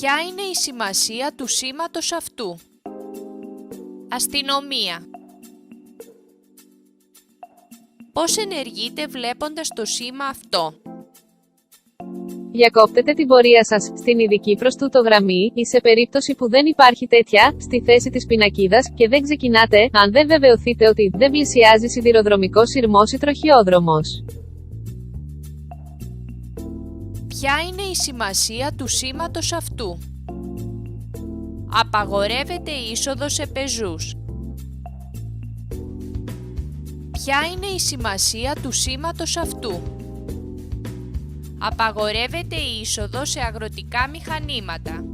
Ποια είναι η σημασία του σήματος αυτού? Αστυνομία. Πώς ενεργείτε βλέποντας το σήμα αυτό? Διακόπτετε την πορεία σας στην ειδική προς τούτο γραμμή, ή σε περίπτωση που δεν υπάρχει τέτοια, στη θέση της πινακίδας, και δεν ξεκινάτε, αν δεν βεβαιωθείτε ότι δεν πλησιάζει σιδηροδρομικός σειρμός ή τροχιόδρομος. Ποια είναι η σημασία του σήματος αυτού? Απαγορεύεται η είσοδος σε πεζούς. Ποια είναι η σημασία του σήματος αυτού? Απαγορεύεται η είσοδος σε αγροτικά μηχανήματα.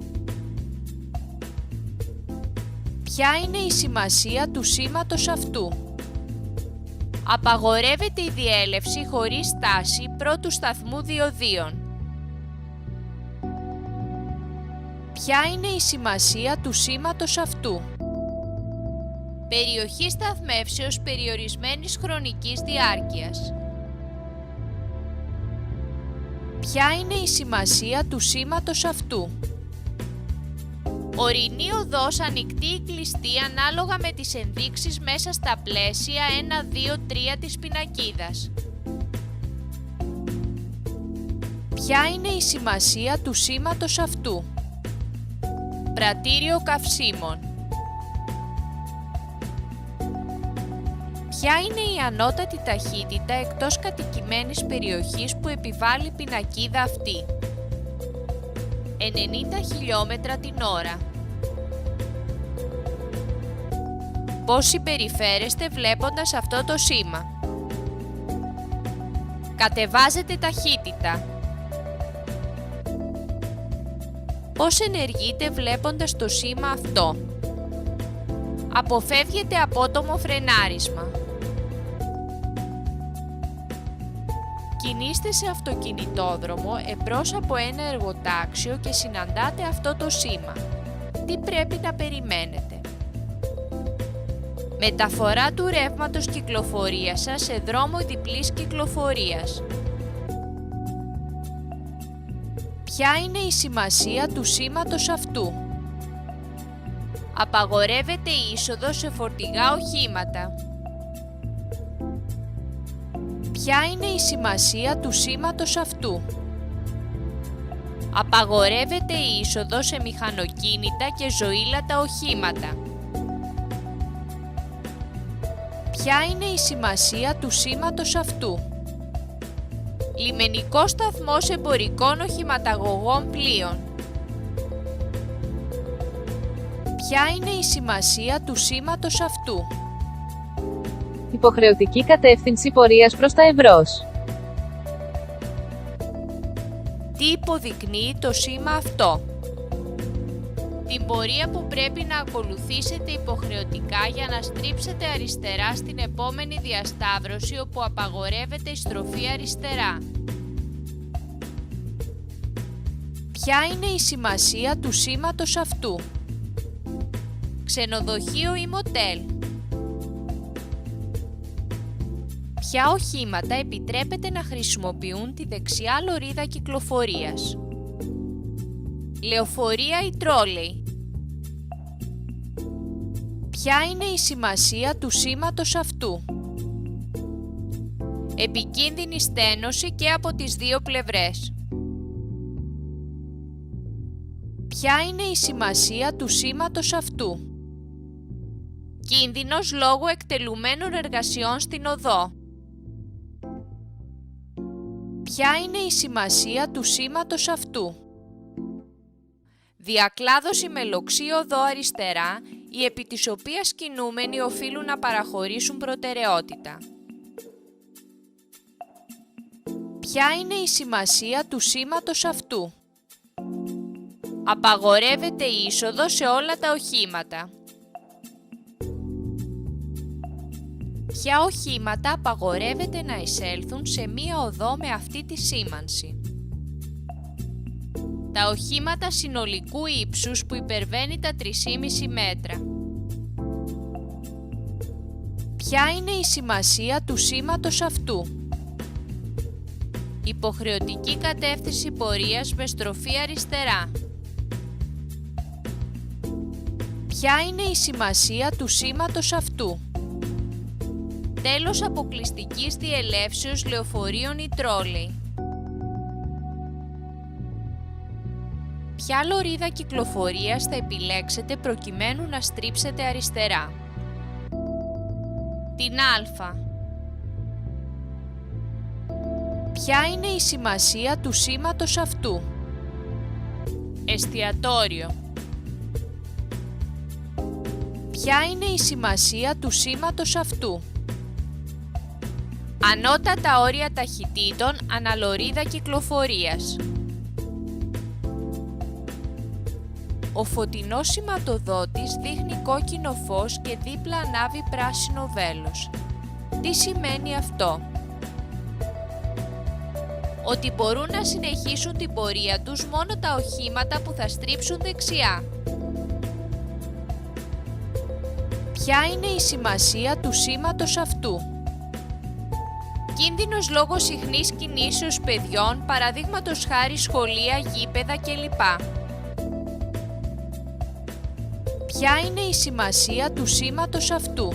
Ποια είναι η σημασία του σήματος αυτού? Απαγορεύεται η διέλευση χωρίς στάση πρώτου σταθμού διοδίων. Ποια είναι η σημασία του σήματος αυτού? Περιοχή σταθμεύσεως περιορισμένης χρονικής διάρκειας. Ποια είναι η σημασία του σήματος αυτού? Ορεινή οδός ανοιχτή ή κλειστή ανάλογα με τις ενδείξεις μέσα στα πλαίσια 1, 2, 3 της πινακίδας. Ποια είναι η σημασία του σήματος αυτού? Πρατήριο καυσίμων. Ποια είναι η ανώτατη ταχύτητα εκτός κατοικημένης περιοχής που επιβάλλει η πινακίδα αυτή? 90 χιλιόμετρα την ώρα. Πώς συμπεριφέρεστε βλέποντας αυτό το σήμα? Κατεβάζετε ταχύτητα. Πώς ενεργείτε βλέποντας το σήμα αυτό? Αποφεύγετε απότομο φρενάρισμα. Κινείστε σε αυτοκινητόδρομο εμπρός από ένα εργοτάξιο και συναντάτε αυτό το σήμα. Τι πρέπει να περιμένετε? Μεταφορά του ρεύματος κυκλοφορίας σας σε δρόμο διπλής κυκλοφορίας. Ποια είναι η σημασία του σήματος αυτού? Απαγορεύεται η είσοδος σε φορτηγά οχήματα. Ποια είναι η σημασία του σήματος αυτού? Απαγορεύεται η είσοδος σε μηχανοκίνητα και ζωήλατα οχήματα. Ποια είναι η σημασία του σήματος αυτού? Λιμενικός σταθμός εμπορικών οχηματαγωγών πλοίων. Ποια είναι η σημασία του σήματος αυτού? Υποχρεωτική κατεύθυνση πορείας προς τα εμπρός. Τι υποδεικνύει το σήμα αυτό? Την πορεία που πρέπει να ακολουθήσετε υποχρεωτικά για να στρίψετε αριστερά στην επόμενη διασταύρωση όπου απαγορεύεται η στροφή αριστερά. Ποια είναι η σημασία του σήματος αυτού? Ξενοδοχείο ή μοτέλ. Ποια οχήματα επιτρέπεται να χρησιμοποιούν τη δεξιά λωρίδα κυκλοφορίας? Λεωφορεία ή τρόλεϊ. Ποια είναι η σημασία του σήματος αυτού? Επικίνδυνη στένωση και από τις δύο πλευρές. Ποια είναι η σημασία του σήματος αυτού? Κίνδυνος λόγω εκτελουμένων εργασιών στην οδό. Ποια είναι η σημασία του σήματος αυτού? Διακλάδωση με λοξή οδό αριστερά, οι επί της οποίας κινούμενοι οφείλουν να παραχωρήσουν προτεραιότητα. Ποια είναι η σημασία του σήματος αυτού? Απαγορεύεται η είσοδος σε όλα τα οχήματα. Ποια οχήματα απαγορεύεται να εισέλθουν σε μία οδό με αυτή τη σήμανση? Τα οχήματα συνολικού ύψους που υπερβαίνει τα 3,5 μέτρα. Ποια είναι η σημασία του σήματος αυτού? Υποχρεωτική κατεύθυνση πορείας με στροφή αριστερά. Ποια είναι η σημασία του σήματος αυτού? Τέλος αποκλειστικής διελεύσεως λεωφορείων ή τρόλεϊ. Ποια λωρίδα κυκλοφορίας θα επιλέξετε προκειμένου να στρίψετε αριστερά? Την Α. Ποια είναι η σημασία του σήματος αυτού? Εστιατόριο. Ποια είναι η σημασία του σήματος αυτού? Ανώτατα όρια ταχυτήτων αναλωρίδα κυκλοφορίας. Ο φωτεινός σηματοδότης δείχνει κόκκινο φως και δίπλα ανάβει πράσινο βέλος. Τι σημαίνει αυτό? Ότι μπορούν να συνεχίσουν την πορεία τους μόνο τα οχήματα που θα στρίψουν δεξιά. Ποια είναι η σημασία του σήματος αυτού? Κίνδυνος λόγω συχνής κινήσεως παιδιών, παραδείγματος χάρη σχολεία, γήπεδα κλπ. Ποια είναι η σημασία του σήματος αυτού?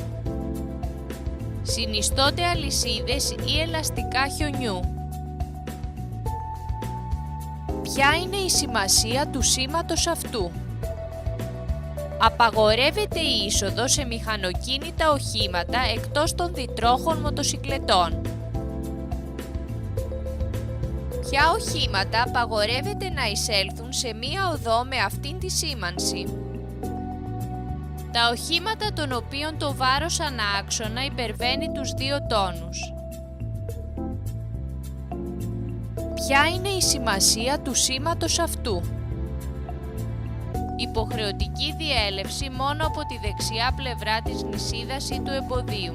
Συνιστώνται αλυσίδες ή ελαστικά χιονιού. Ποια είναι η σημασία του σήματος αυτού? Απαγορεύεται η είσοδος σε μηχανοκίνητα οχήματα εκτός των διτρόχων μοτοσικλετών. Ποια οχήματα απαγορεύεται να εισέλθουν σε μία οδό με αυτήν τη σήμανση? Τα οχήματα των οποίων το βάρος ανά άξονα υπερβαίνει τους 2 τόνους. Ποια είναι η σημασία του σήματος αυτού? Υποχρεωτική διέλευση μόνο από τη δεξιά πλευρά της νησίδας ή του εμποδίου.